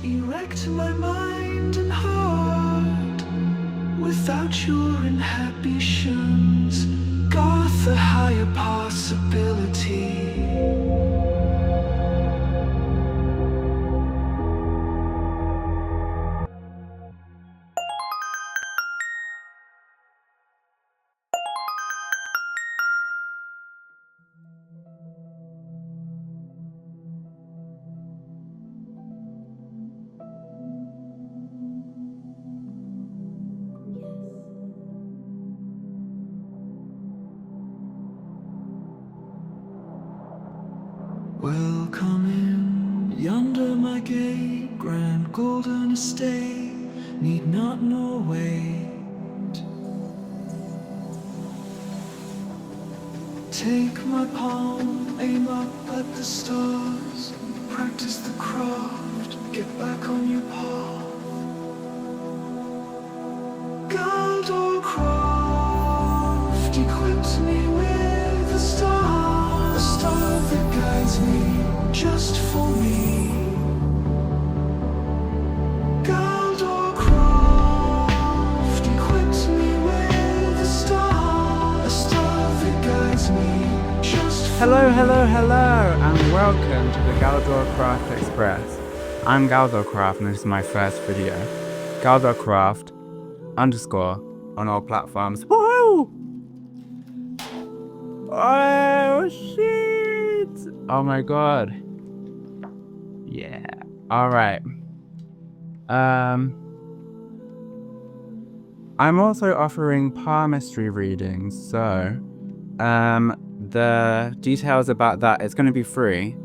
erect my mind and heart. Without your inhibitions, guard the higher possibility. Welcome in yonder my gate, grand golden estate, need not nor wait. Take my palm, aim up at the stars, practice the craft, get back on your path. Galdor craft equips me with a star that guides me, just for me. Galdor craft equips me with a star that guides me, just for Hello, me. and welcome to the Galdor Craft Express. I'm Galdor Craft, and this is my first video. Galdor Craft _ on all platforms. Woo! Oh shit! Oh my god. Yeah. Alright. I'm also offering palmistry readings, so the details about that, it's gonna be free.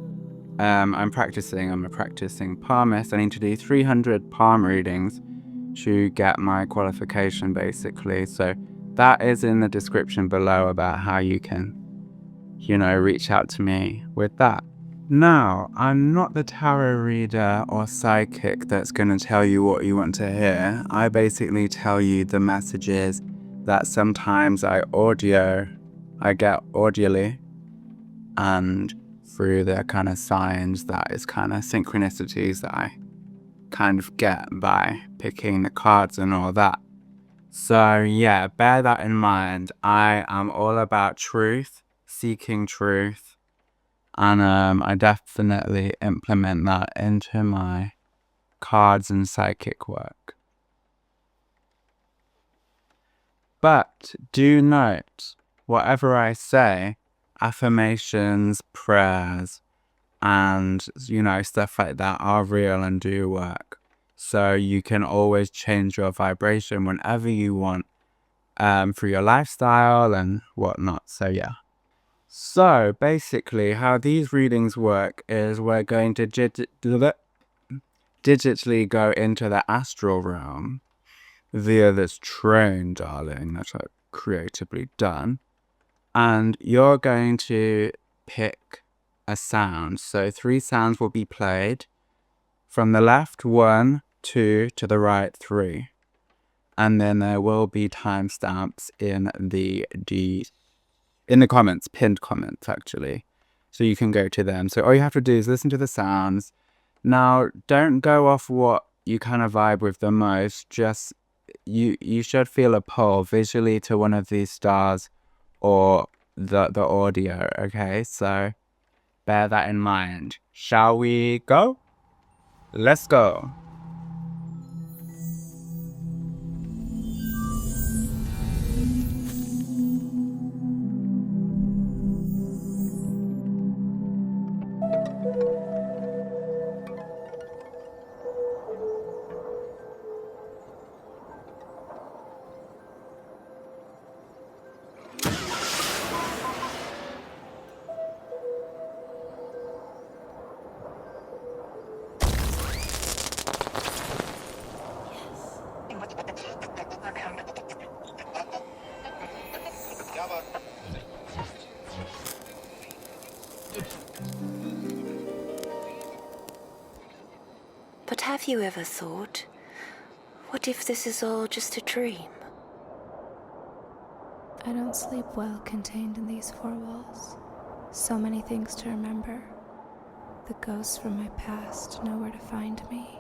I'm a practicing palmist. I need to do 300 palm readings to get my qualification, basically. So that is in the description below about how you can, reach out to me with that. Now, I'm not the tarot reader or psychic that's going to tell you what you want to hear. I basically tell you the messages that sometimes I get audially, and through the kind of signs, that is kind of synchronicities that I kind of get by picking the cards and all that. So yeah, bear that in mind. I am all about truth, seeking truth, and I definitely implement that into my cards and psychic work. But do note, whatever I say, affirmations, prayers, and stuff like that are real and do work. So you can always change your vibration whenever you want, through your lifestyle and whatnot. So yeah. So basically how these readings work is we're going to digitally go into the astral realm via this train, darling, that I've creatively done. And you're going to pick a sound. So 3 sounds will be played. From the left, 1, 2, to the right, 3. And then there will be timestamps in the comments, pinned comments actually. So you can go to them. So all you have to do is listen to the sounds. Now, don't go off what you kind of vibe with the most. Just, you should feel a pull visually to one of these stars or the audio, okay? So bear that in mind. Shall we go? Let's go. But have you ever thought, what if this is all just a dream? I don't sleep well contained in these 4 walls. So many things to remember. The ghosts from my past know where to find me.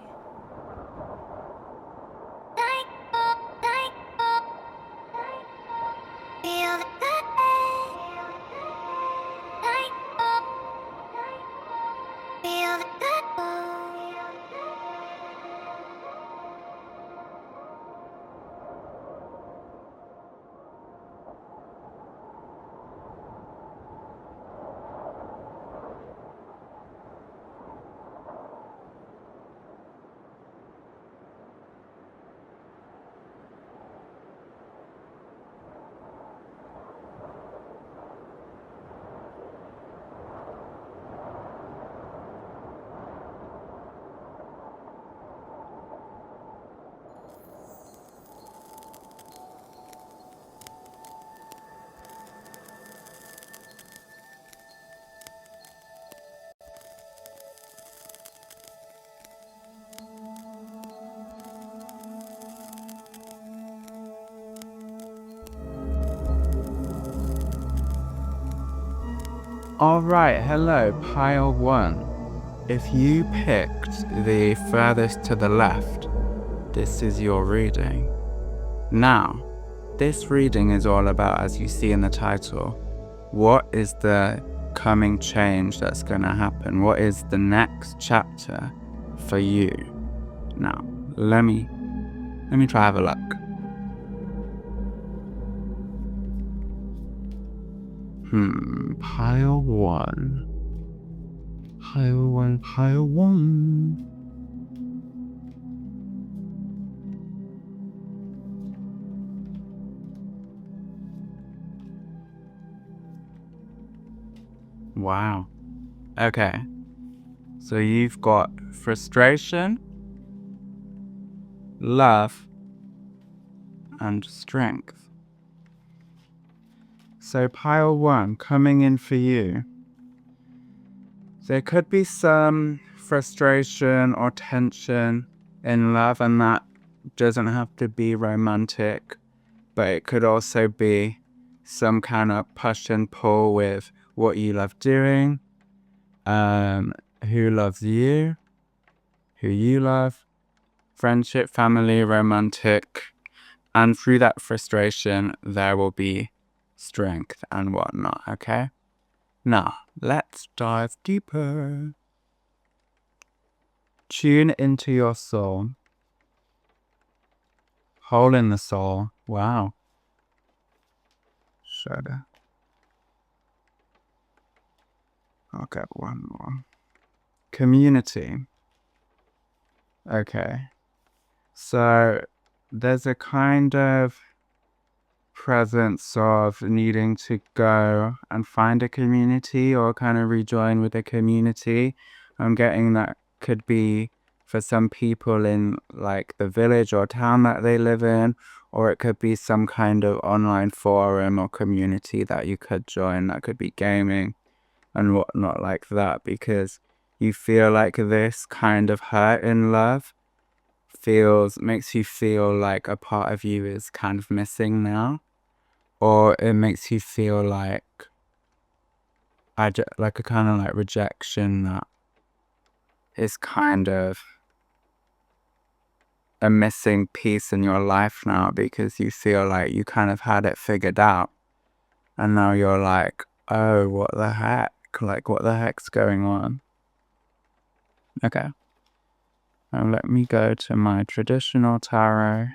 Alright, hello, pile 1. If you picked the furthest to the left, this is your reading. Now, this reading is all about, as you see in the title, what is the coming change that's going to happen? What is the next chapter for you? Now, let me try have a look. Pile 1. Pile 1, pile 1. Wow. Okay. So you've got frustration, love, and strength. So pile 1 coming in for you. There could be some frustration or tension in love, and that doesn't have to be romantic, but it could also be some kind of push and pull with what you love doing, who loves you, who you love, friendship, family, romantic, and through that frustration, there will be strength and whatnot, okay? Now, let's dive deeper. Tune into your soul. Hole in the soul. Wow. Shudder. I'll get one more. Community. Okay. So, there's a kind of presence of needing to go and find a community or kind of rejoin with a community. I'm getting that could be for some people in like the village or town that they live in, or it could be some kind of online forum or community that you could join. That could be gaming and whatnot like that, because you feel like this kind of hurt in love makes you feel like a part of you is kind of missing now, or it makes you feel like like a kind of like rejection that is kind of a missing piece in your life now, because you feel like you kind of had it figured out and now you're like, oh, what the heck, like what the heck's going on? Okay, now let me go to my traditional tarot.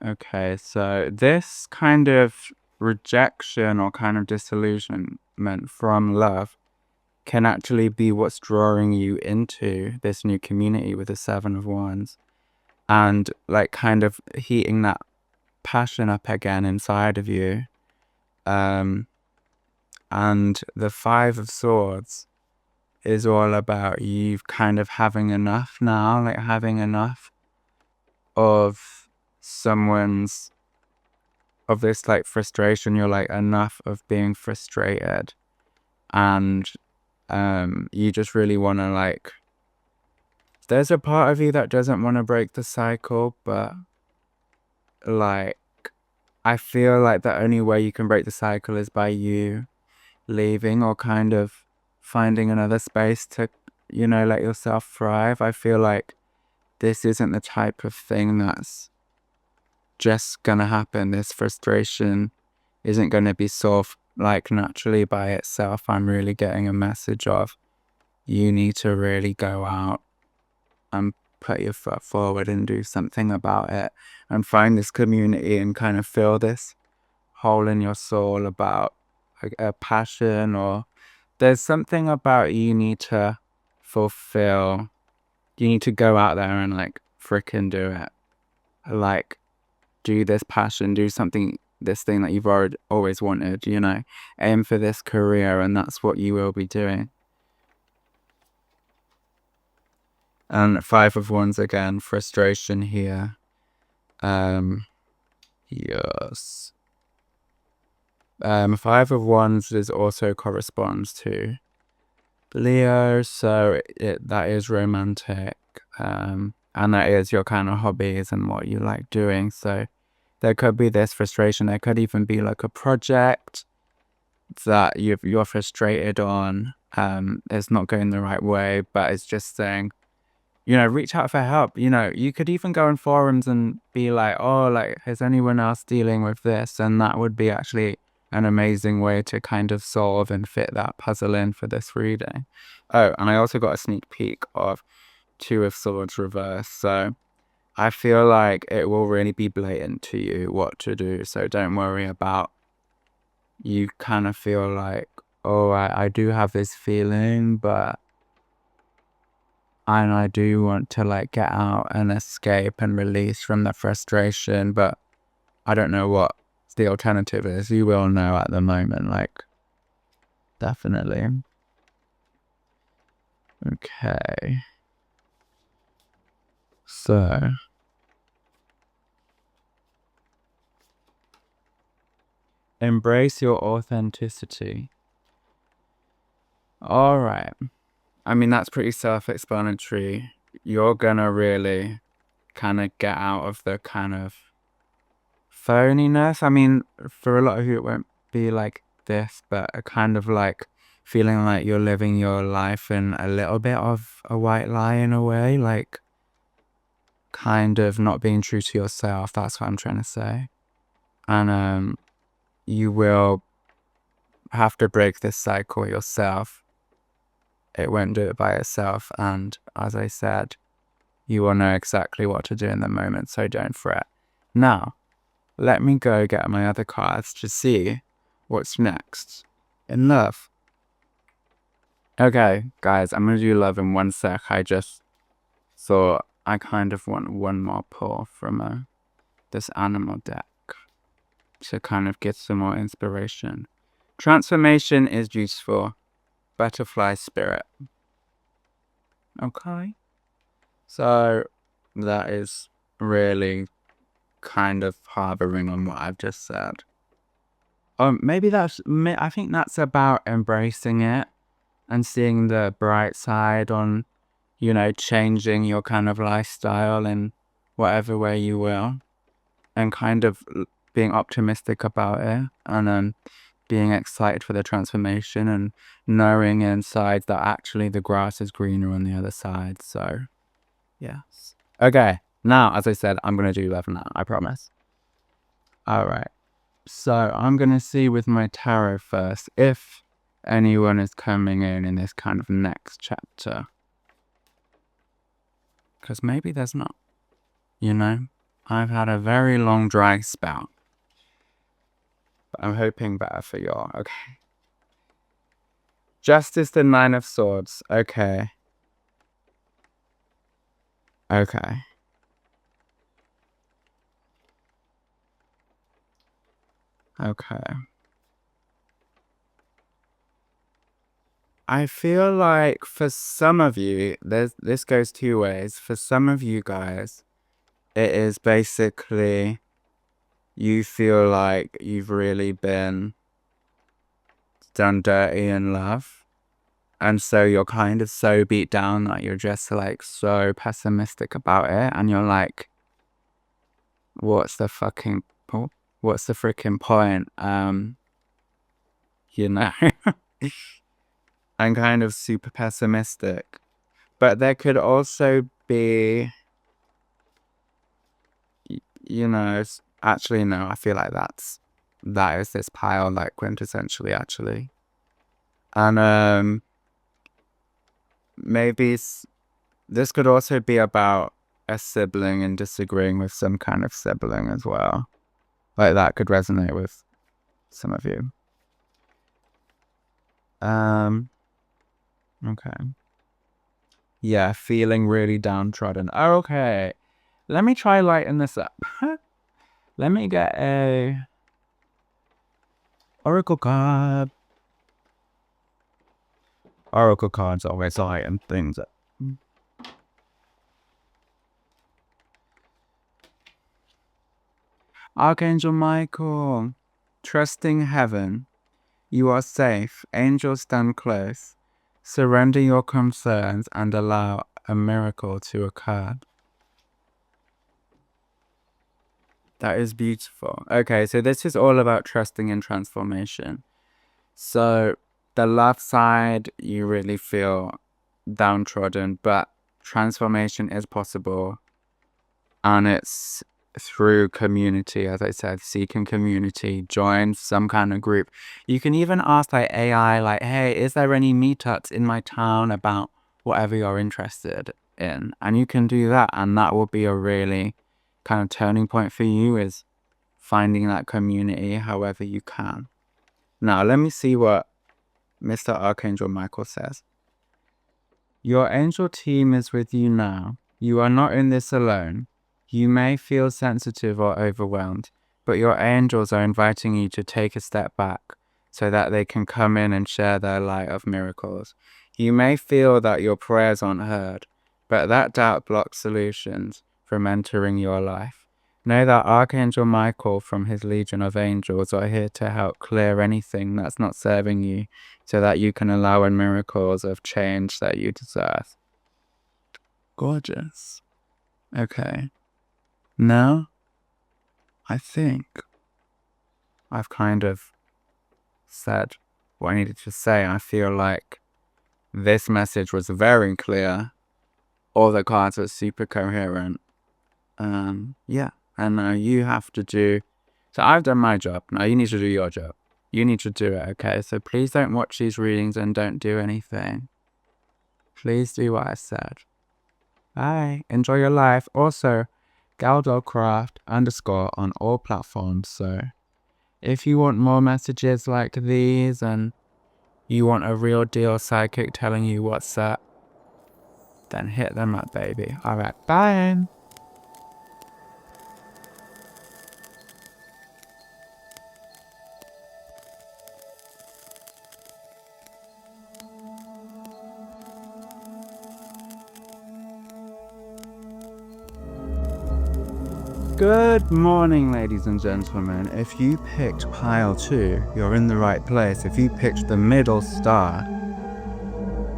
Okay, so this kind of rejection or kind of disillusionment from love can actually be what's drawing you into this new community with the 7 of Wands, and like kind of heating that passion up again inside of you. And the 5 of Swords is all about you kind of having enough now, like having enough of this like frustration. You're like, enough of being frustrated, and you just really want to like, there's a part of you that doesn't want to break the cycle, but like I feel like the only way you can break the cycle is by you leaving or kind of finding another space to, let yourself thrive. I feel like this isn't the type of thing that's just gonna happen. This frustration isn't gonna be solved like naturally by itself. I'm really getting a message of you need to really go out and put your foot forward and do something about it and find this community and kind of fill this hole in your soul about a passion, or there's something about you need to fulfill. You need to go out there and like freaking do it. Like do this passion, do something, this thing that you've always wanted, aim for this career, and that's what you will be doing. And 5 of Wands again, frustration here. Yes. 5 of Wands also corresponds to Leo, so that is romantic, and that is your kind of hobbies and what you like doing. So there could be this frustration. There could even be like a project that you're frustrated on. It's not going the right way, but it's just saying, reach out for help. You could even go on forums and be like, oh, like, is anyone else dealing with this? And that would be actually an amazing way to kind of solve and fit that puzzle in for this reading. Oh, and I also got a sneak peek of Two of Swords reversed. So I feel like it will really be blatant to you what to do. So don't worry about, you kind of feel like, oh, I do have this feeling, but and I do want to like get out and escape and release from the frustration, but I don't know what the alternative is. You will know at the moment, like, definitely. Okay. So embrace your authenticity. All right. I mean, that's pretty self-explanatory. You're gonna really kind of get out of the kind of phoniness. I mean, for a lot of you, it won't be like this, but a kind of like feeling like you're living your life in a little bit of a white lie in a way, like kind of not being true to yourself. That's what I'm trying to say. And you will have to break this cycle yourself. It won't do it by itself. And as I said, you will know exactly what to do in the moment, so don't fret. Now, let me go get my other cards to see what's next in love. Okay, guys, I'm going to do love in 1 sec. I just thought I kind of want one more pull from this animal deck to kind of get some more inspiration. Transformation is useful. Butterfly spirit. Okay. So that is really kind of harboring on what I've just said. Maybe I think that's about embracing it and seeing the bright side on, changing your kind of lifestyle in whatever way you will, and kind of being optimistic about it, and then being excited for the transformation and knowing inside that actually the grass is greener on the other side. So, yes. Okay, now, as I said, I'm going to do love now, I promise. All right. So I'm going to see with my tarot first if anyone is coming in this kind of next chapter. Because maybe there's not. I've had a very long dry spell. But I'm hoping better for y'all. Okay. Justice, the 9 of Swords. Okay. Okay. Okay. I feel like for some of you, this goes 2 ways. For some of you guys, it is basically you feel like you've really been done dirty in love. And so you're kind of so beat down that you're just like so pessimistic about it. And you're like, what's the freaking point? I'm kind of super pessimistic. But there could also be, actually, no, I feel like that is this pile, like, quintessentially, actually. And, maybe this could also be about a sibling and disagreeing with some kind of sibling as well. Like, that could resonate with some of you. Okay. Yeah, feeling really downtrodden. Okay. Let me try lighten this up. Let me get a oracle card. Oracle cards always lighten things up. Archangel Michael, trusting heaven. You are safe. Angels stand close. Surrender your concerns and allow a miracle to occur. That is beautiful. Okay, so this is all about trusting in transformation. So the love side, you really feel downtrodden, but transformation is possible. And it's through community, as I said, seeking community, join some kind of group. You can even ask like AI, like, hey, is there any meetups in my town about whatever you're interested in? And you can do that, and that will be a really kind of turning point for you, is finding that community however you can. Now, let me see what Mr. Archangel Michael says. Your angel team is with you now. You are not in this alone. You may feel sensitive or overwhelmed, but your angels are inviting you to take a step back so that they can come in and share their light of miracles. You may feel that your prayers aren't heard, but that doubt blocks solutions from entering your life. Know that Archangel Michael from his Legion of Angels are here to help clear anything that's not serving you so that you can allow in miracles of change that you deserve. Gorgeous. Okay. Now, I think I've kind of said what I needed to say. I feel like this message was very clear. All the cards are super coherent. Yeah. And now you have to do... So I've done my job. Now you need to do your job. You need to do it, okay? So please don't watch these readings and don't do anything. Please do what I said. Bye. Enjoy your life. Also, GalDogCraft _ on all platforms. So if you want more messages like these and you want a real deal psychic telling you what's up, then hit them up, baby. Alright, bye. Good morning, ladies and gentlemen. If you picked pile 2, you're in the right place. If you picked the middle star,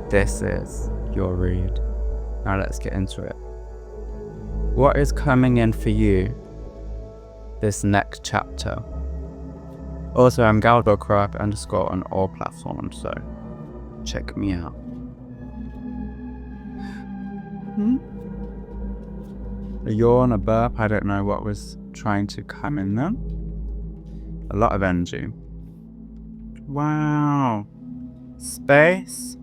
this is your read. Now let's get into it. What is coming in for you this next chapter? Also, I'm GalDogCraft _ on all platforms, so check me out. A yawn, a burp, I don't know what was trying to come in there. A lot of energy. Wow. Space.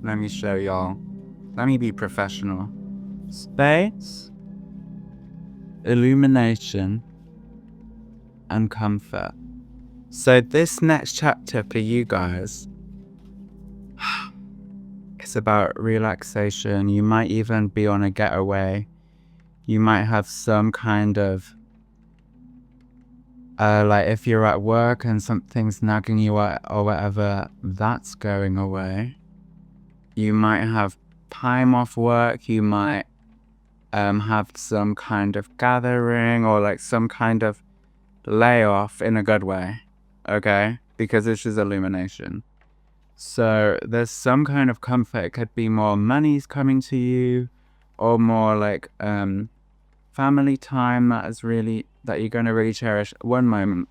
Let me show y'all. Let me be professional. Space, illumination, and comfort. So this next chapter for you guys, it's about relaxation. You might even be on a getaway. You might have some kind of, like if you're at work and something's nagging you or whatever, that's going away. You might have time off work. You might have some kind of gathering or like some kind of layoff in a good way, okay? Because this is illumination. So there's some kind of comfort. It could be more money's coming to you, or more like family time that you're going to really cherish. One moment.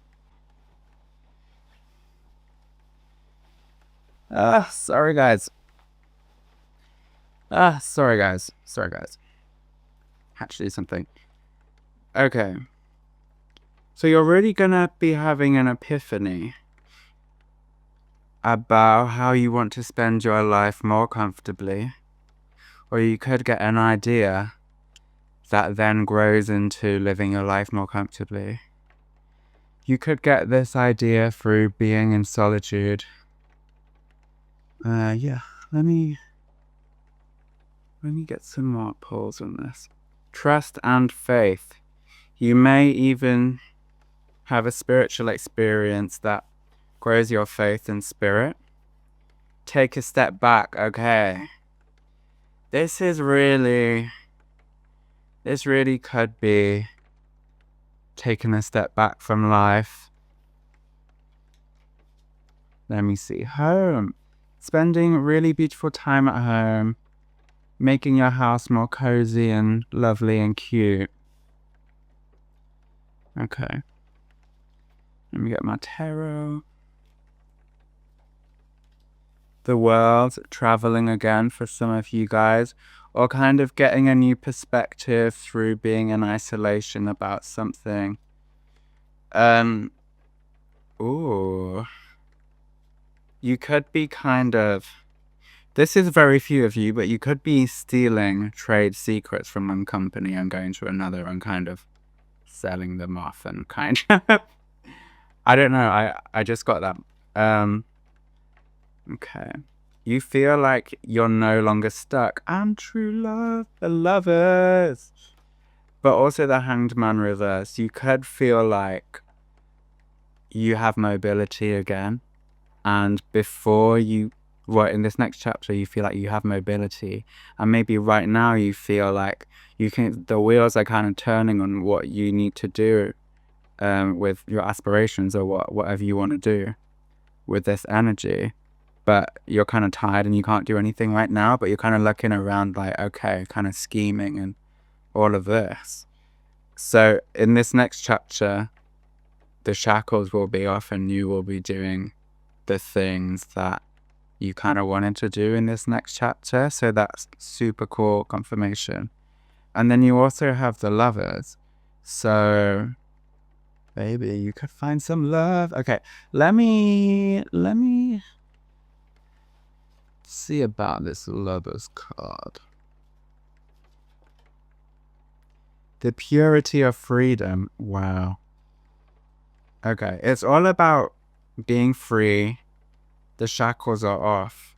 Sorry guys. Sorry guys. Had to do something. Okay. So you're really gonna be having an epiphany about how you want to spend your life more comfortably. Or you could get an idea that then grows into living your life more comfortably. You could get this idea through being in solitude. Yeah, let me get some more pulls on this. Trust and faith. You may even have a spiritual experience that grows your faith and spirit. Take a step back, okay? This really could be taking a step back from life. Let me see. Home. spending really beautiful time at home, making your house more cozy and lovely and cute. Okay. Let me get my tarot. The world, traveling again for some of you guys, or kind of getting a new perspective through being in isolation about something. Ooh. You could be kind of, this is very few of you, but you could be stealing trade secrets from one company and going to another and kind of selling them off and kind of, I don't know, I just got that. Okay. You feel like you're no longer stuck. And true love, the lovers. But also the Hanged Man reverse. You could feel like you have mobility again. And before you, in this next chapter, you feel like you have mobility. And maybe right now you feel like the wheels are kind of turning on what you need to do with your aspirations or whatever you want to do with this energy. But you're kind of tired and you can't do anything right now, but you're kind of looking around like, okay, kind of scheming and all of this. So in this next chapter, the shackles will be off and you will be doing the things that you kind of wanted to do in this next chapter. So that's super cool confirmation. And then you also have the lovers. So maybe you could find some love. Okay, let me see about this lovers card. The purity of freedom. Wow. Okay, it's all about being free. The shackles are off.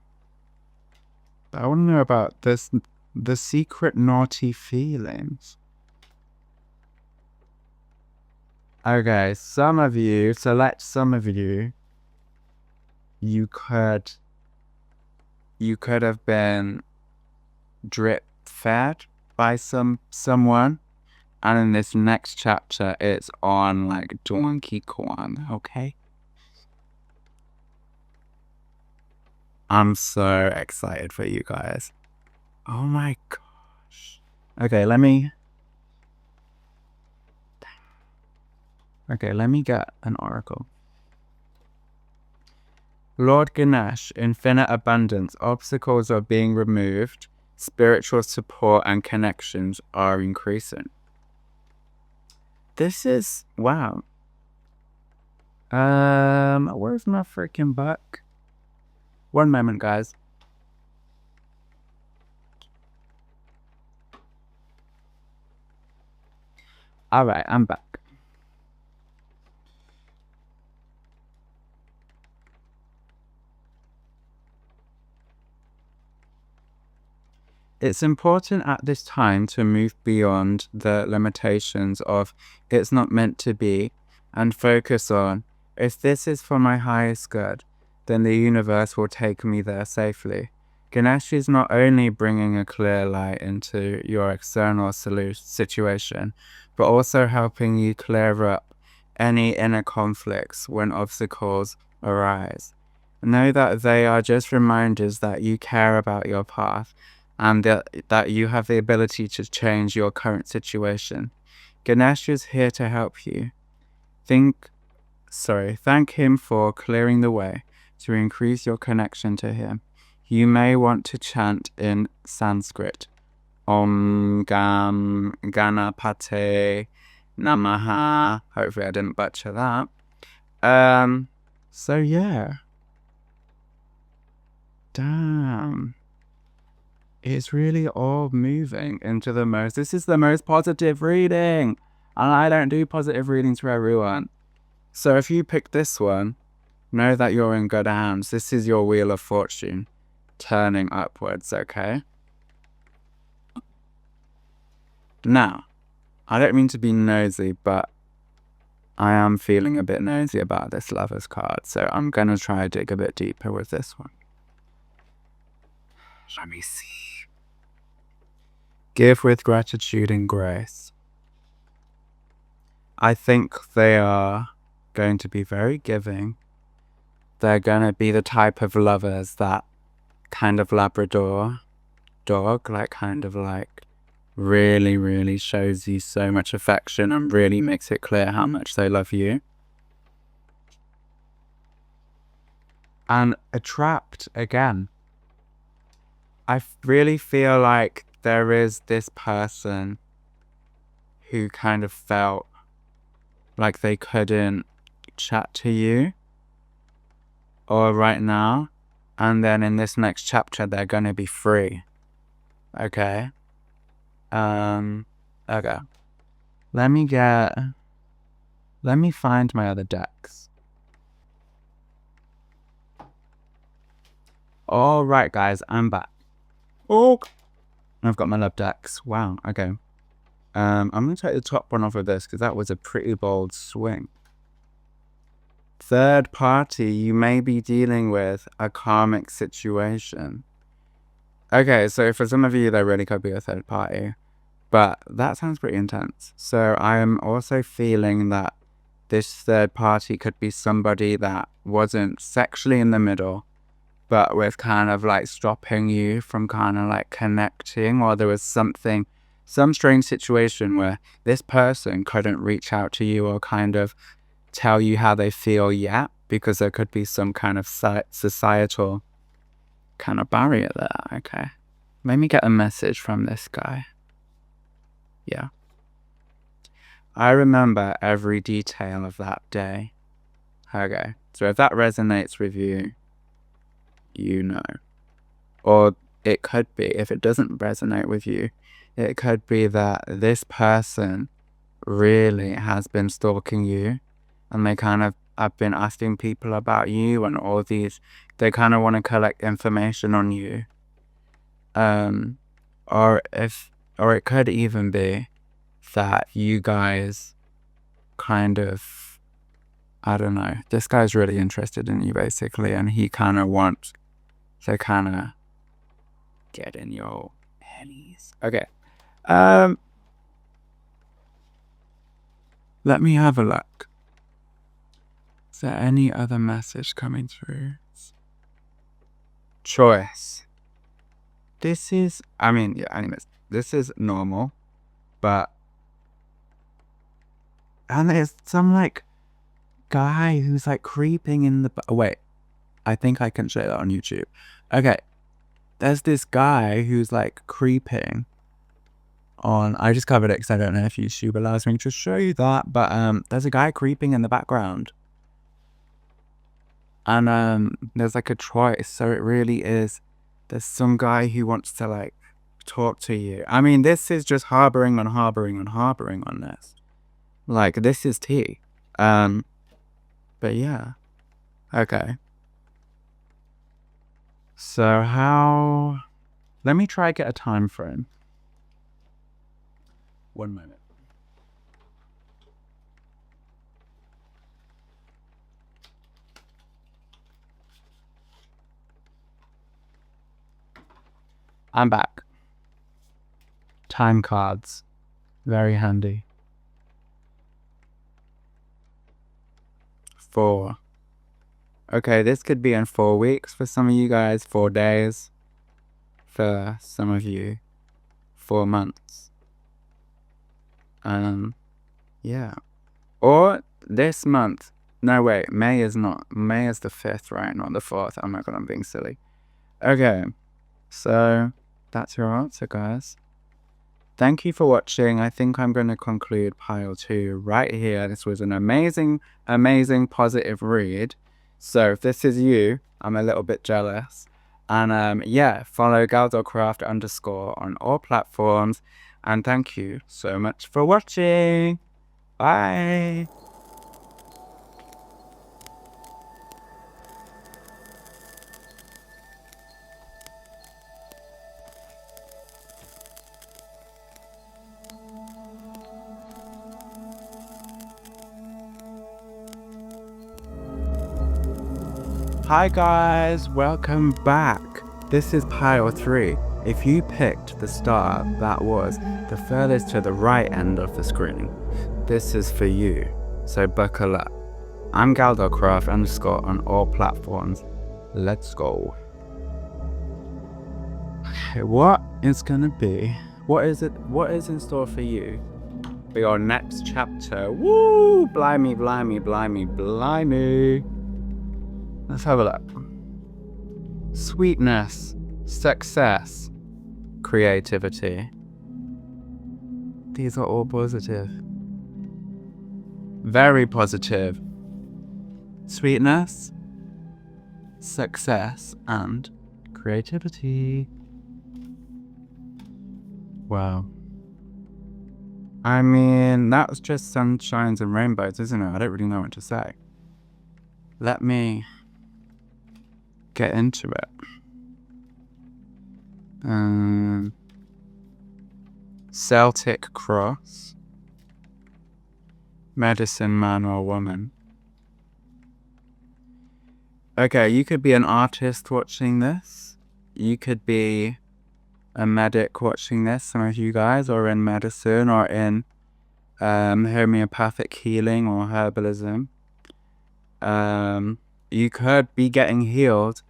But I want to know about this, the secret naughty feelings. Okay, some of you, you could have been drip fed by someone. And in this next chapter, it's on like Donkey Kong, okay? I'm so excited for you guys. Oh my gosh. Okay, let me get an oracle. Lord Ganesh, infinite abundance, obstacles are being removed, spiritual support and connections are increasing. This is, wow. Where's my freaking buck? One moment, guys. All right, I'm back. It's important at this time to move beyond the limitations of it's not meant to be and focus on, if this is for my highest good, then the universe will take me there safely. Ganesh is not only bringing a clear light into your external situation, but also helping you clear up any inner conflicts when obstacles arise. Know that they are just reminders that you care about your path and that you have the ability to change your current situation. Ganesh is here to help you. Thank him for clearing the way to increase your connection to him. You may want to chant in Sanskrit. Om Gam Ganapate Namaha. Hopefully I didn't butcher that. So yeah. Damn. It's really all moving into this is the most positive reading. And I don't do positive readings for everyone. So if you pick this one, know that you're in good hands. This is your Wheel of Fortune turning upwards, okay? Now, I don't mean to be nosy, but I am feeling a bit nosy about this Lover's card. So I'm going to try to dig a bit deeper with this one. Let me see. Give with gratitude and grace. I think they are going to be very giving. They're going to be the type of lovers that kind of Labrador dog, like kind of like really, really shows you so much affection and really makes it clear how much they love you. And trapped again. I really feel like there is this person who kind of felt like they couldn't chat to you or right now, and then in this next chapter they're gonna be free. Okay. Okay. Let me find my other decks. All right, guys, I'm back. Oh, I've got my love decks. Wow. Okay. I'm gonna take the top one off of this because that was a pretty bold swing. Third party, you may be dealing with a karmic situation. Okay, so for some of you, there really could be a third party, but that sounds pretty intense. So I am also feeling that this third party could be somebody that wasn't sexually in the middle, but was kind of like stopping you from kind of like connecting, or there was some strange situation where this person couldn't reach out to you or kind of tell you how they feel yet, because there could be some kind of societal kind of barrier there. Okay, let me get a message from this guy. Yeah. I remember every detail of that day. Okay, so if that resonates with you, you know. Or it could be, if it doesn't resonate with you, it could be that this person really has been stalking you, and they kind of have been asking people about you and all these, they kind of want to collect information on you. Or it could even be that you guys kind of, I don't know, this guy's really interested in you basically, and he kind of wants to kind of get in your pennies. Okay. Let me have a look. Is there any other message coming through? Choice. This is, I mean, yeah, anyways, this is normal, but, and there's some like guy who's like creeping in the, wait, I think I can show that on YouTube. Okay. There's this guy who's like creeping on, I just covered it because I don't know if YouTube allows me to show you that, but there's a guy creeping in the background. And there's like a choice, so it really is, there's some guy who wants to like talk to you. I mean, this is just harboring on this. Like, this is tea. But yeah. Okay. So let me try get a time frame. 1 minute. I'm back. Time cards. Very handy. 4. Okay, this could be in 4 weeks for some of you guys, 4 days. For some of you, 4 months. Yeah. Or this month. No, wait, May is not. May is the 5th, right? Not the 4th. Oh my god, I'm being silly. Okay. So, that's your answer, guys. Thank you for watching. I think I'm going to conclude pile 2 right here. This was an amazing, amazing positive read. So if this is you, I'm a little bit jealous. And yeah, follow Galdorcraft _ on all platforms. And thank you so much for watching. Bye. Hi guys, welcome back. This is pile 3. If you picked the star that was the furthest to the right end of the screen, this is for you, so buckle up. I'm Galdorcraft _ on all platforms. Let's go. Okay, what is gonna be? What is it? What is in store for you for your next chapter? Woo! Blimey, blimey, blimey, blimey. Let's have a look. Sweetness, success, creativity. These are all positive. Very positive. Sweetness, success, and creativity. Wow. I mean, that's just sunshines and rainbows, isn't it? I don't really know what to say. Let me get into it. Celtic cross. Medicine man or woman. Okay, you could be an artist watching this. You could be a medic watching this, some of you guys, or in medicine, or in homeopathic healing or herbalism. You could be getting healed,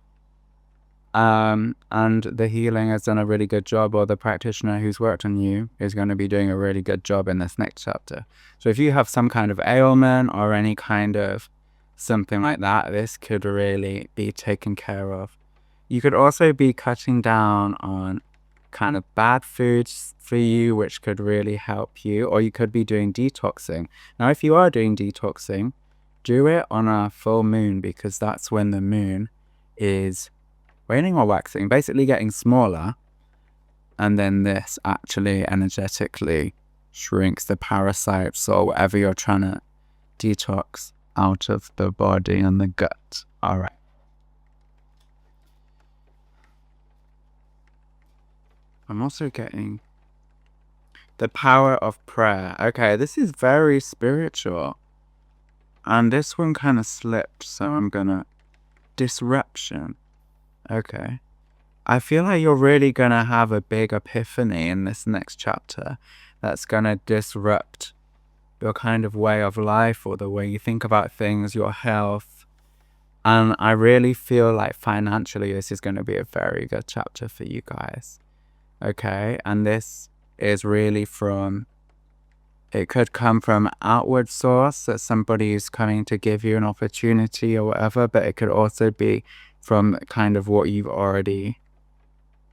and the healing has done a really good job, or the practitioner who's worked on you is going to be doing a really good job in this next chapter. So if you have some kind of ailment or any kind of something like that, this could really be taken care of. You could also be cutting down on kind of bad foods for you, which could really help you, or you could be doing detoxing. Now, if you are doing detoxing, do it on a full moon, because that's when the moon is waning or waxing, basically getting smaller, and then this actually energetically shrinks the parasites or whatever you're trying to detox out of the body and the gut. All right. I'm also getting the power of prayer. Okay, this is very spiritual. And this one kind of slipped, so I'm gonna... Disruption. Okay. I feel like you're really gonna have a big epiphany in this next chapter that's gonna disrupt your kind of way of life, or the way you think about things, your health. And I really feel like financially this is going to be a very good chapter for you guys. Okay, and this is really from, it could come from outward source, that somebody is coming to give you an opportunity or whatever, but it could also be from kind of what you've already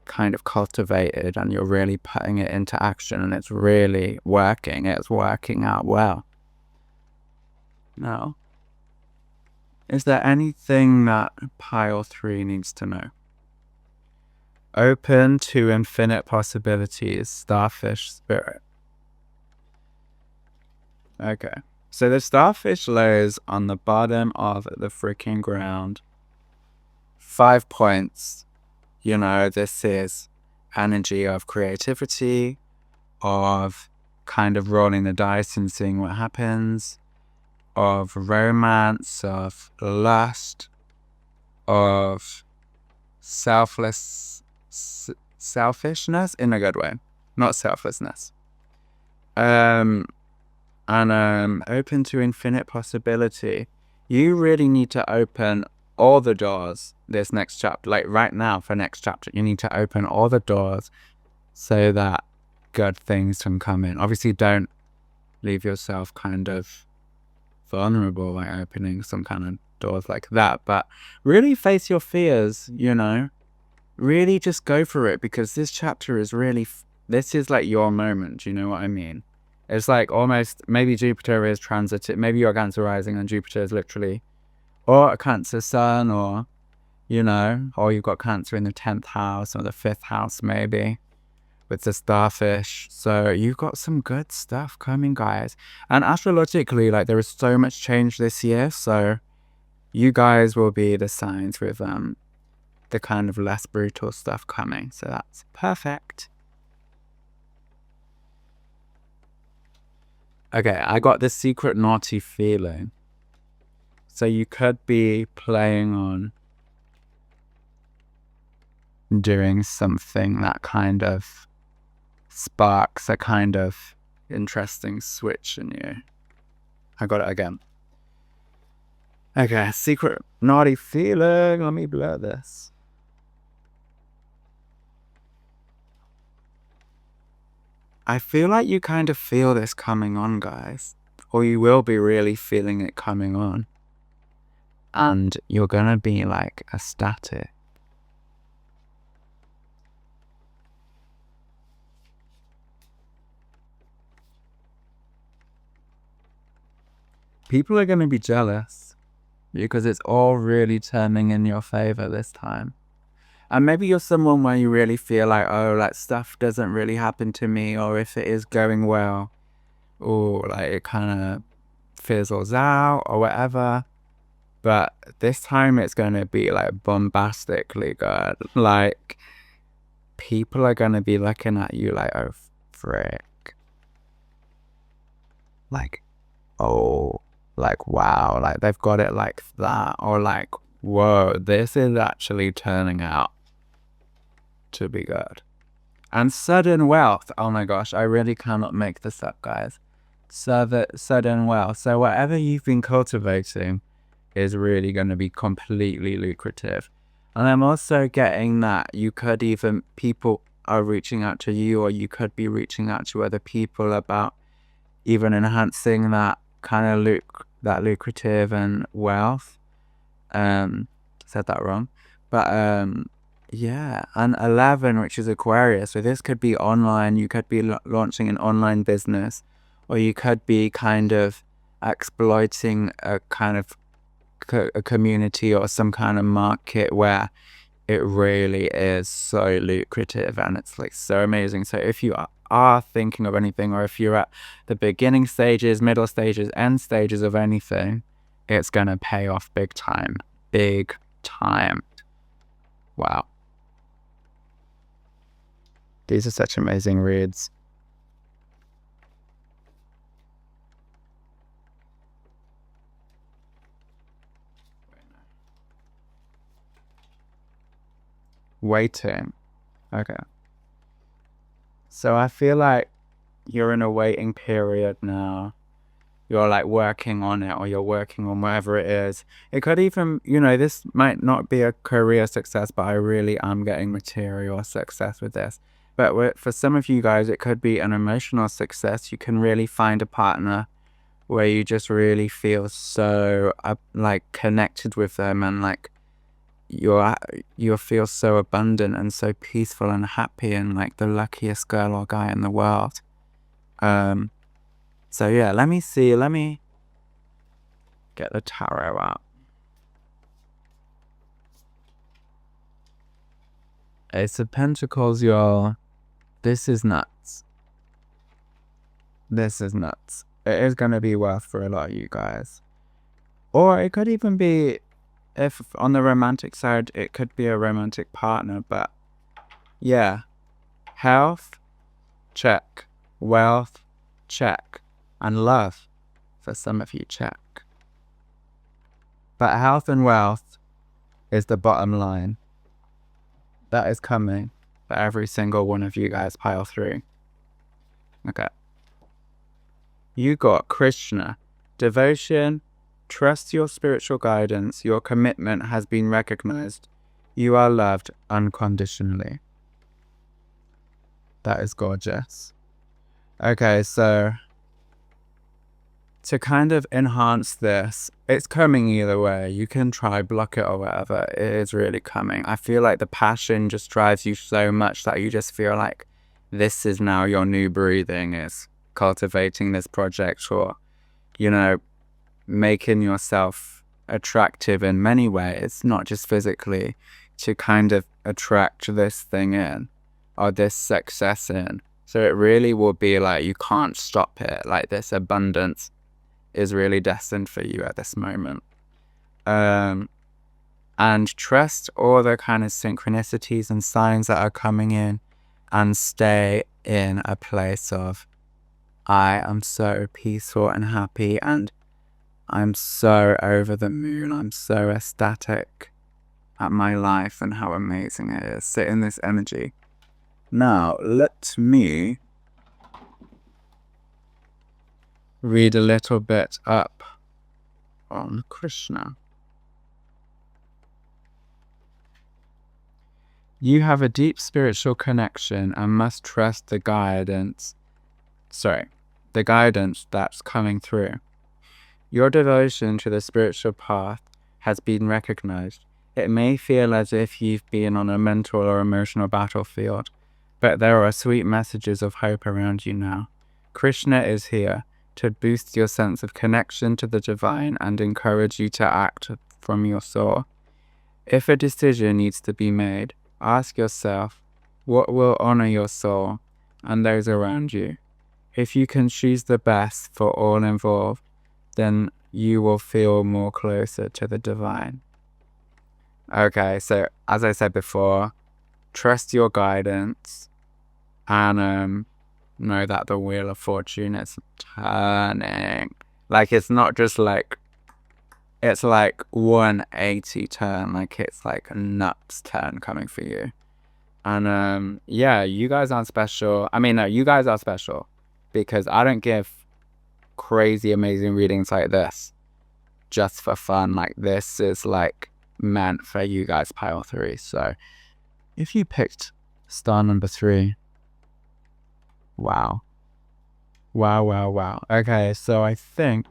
kind of cultivated, and you're really putting it into action, and it's really working. It's working out well. Now, is there anything that pile 3 needs to know? Open to infinite possibilities, starfish spirit. Okay, so the starfish lays on the bottom of the freaking ground. 5 points. You know, this is energy of creativity, of kind of rolling the dice and seeing what happens, of romance, of lust, of selfishness in a good way, not selflessness. And open to infinite possibility. You really need to open all the doors this next chapter, like right now for next chapter, you need to open all the doors so that good things can come in. Obviously, don't leave yourself kind of vulnerable by opening some kind of doors like that, but really face your fears, you know, really just go for it, because this chapter is really, this is like your moment, you know what I mean? It's like almost, maybe Jupiter is transiting, maybe you're Cancer rising and Jupiter is literally, or a Cancer sun, or, you know, or you've got Cancer in the 10th house or the 5th house maybe with the starfish. So you've got some good stuff coming, guys. And astrologically, like, there is so much change this year, so you guys will be the signs with the kind of less brutal stuff coming. So that's perfect. Okay, I got this secret naughty feeling. So you could be playing on doing something that kind of sparks a kind of interesting switch in you. I got it again. Okay, secret naughty feeling. Let me blur this. I feel like you kind of feel this coming on, guys. Or you will be really feeling it coming on. And you're gonna be like ecstatic. People are gonna be jealous because it's all really turning in your favor this time. And maybe you're someone where you really feel like, oh, like stuff doesn't really happen to me, or if it is going well, or like it kind of fizzles out or whatever. But this time it's going to be like bombastically good. Like people are going to be looking at you like, oh, frick. Like, oh, like, wow, like they've got it like that. Or like, whoa, this is actually turning out to be good. And sudden wealth. Oh my gosh, I really cannot make this up, guys. Sudden wealth. So whatever you've been cultivating is really going to be completely lucrative. And I'm also getting that you could even, people are reaching out to you, or you could be reaching out to other people about even enhancing that kind of that lucrative and wealth. Said that wrong. But yeah, and 11, which is Aquarius. So this could be online. You could be launching an online business, or you could be kind of exploiting a kind of a community or some kind of market where it really is so lucrative and it's like so amazing. So if you are thinking of anything, or if you're at the beginning stages, middle stages, end stages of anything, it's gonna pay off big time. Big time. Wow. These are such amazing reads. Waiting. Okay. So I feel like you're in a waiting period now. You're like working on it, or you're working on whatever it is. It could even, this might not be a career success, but I really am getting material success with this. But for some of you guys, it could be an emotional success. You can really find a partner where you just really feel so like connected with them, and like you feel so abundant and so peaceful and happy, and like the luckiest girl or guy in the world. So yeah, let me get the tarot out. Ace of Pentacles, y'all. This is nuts. This is nuts. It is going to be worth for a lot of you guys. Or it could even be, if on the romantic side, it could be a romantic partner. But yeah, health, check. Wealth, check. And love, for some of you, check. But health and wealth is the bottom line. That is coming for every single one of you guys pile through. Okay. You got Krishna. Devotion. Trust your spiritual guidance. Your commitment has been recognized. You are loved unconditionally. That is gorgeous. Okay, so to kind of enhance this, it's coming either way. You can try block it or whatever. It is really coming. I feel like the passion just drives you so much that you just feel like this is now your new breathing, is cultivating this project, or, making yourself attractive in many ways, not just physically, to kind of attract this thing in, or this success in. So it really will be like you can't stop it. Like this abundance is really destined for you at this moment. And trust all the kind of synchronicities and signs that are coming in, and stay in a place of, I am so peaceful and happy, and I'm so over the moon. I'm so ecstatic at my life and how amazing it is. Sit in this energy. Now, let me read a little bit up on Krishna. You have a deep spiritual connection and must trust the guidance the guidance that's coming through. Your devotion to the spiritual path has been recognized. It may feel as if you've been on a mental or emotional battlefield, but there are sweet messages of hope around you now. Krishna is here to boost your sense of connection to the divine and encourage you to act from your soul. If a decision needs to be made, ask yourself, what will honor your soul and those around you? If you can choose the best for all involved, then you will feel more closer to the divine. Okay, so as I said before, trust your guidance and know that the wheel of fortune is turning. Like, it's not just like, it's like 180 turn, like it's like a nuts turn coming for you. And yeah, you guys aren't special. I mean, no, you guys are special because I don't give crazy amazing readings like this just for fun. Like, this is like meant for you guys, pile 3. So if you picked star number 3, wow. Okay, so I think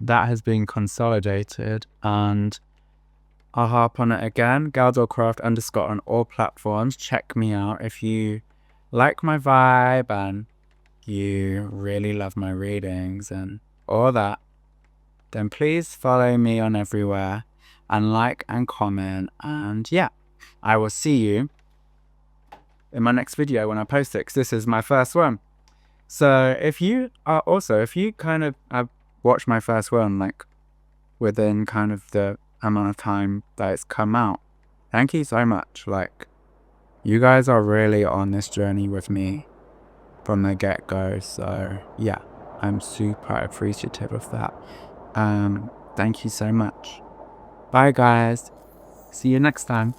that has been consolidated, and I'll harp on it again. Galdorcraft _ on all platforms. Check me out if you like my vibe and you really love my readings and all that. Then please follow me on everywhere and like and comment. And yeah, I will see you in my next video when I post it, because this is my first one. So if you kind of have watched my first one, like within kind of the amount of time that it's come out, thank you so much. Like, you guys are really on this journey with me from the get-go. So yeah, I'm super appreciative of that. Thank you so much. Bye guys. See you next time.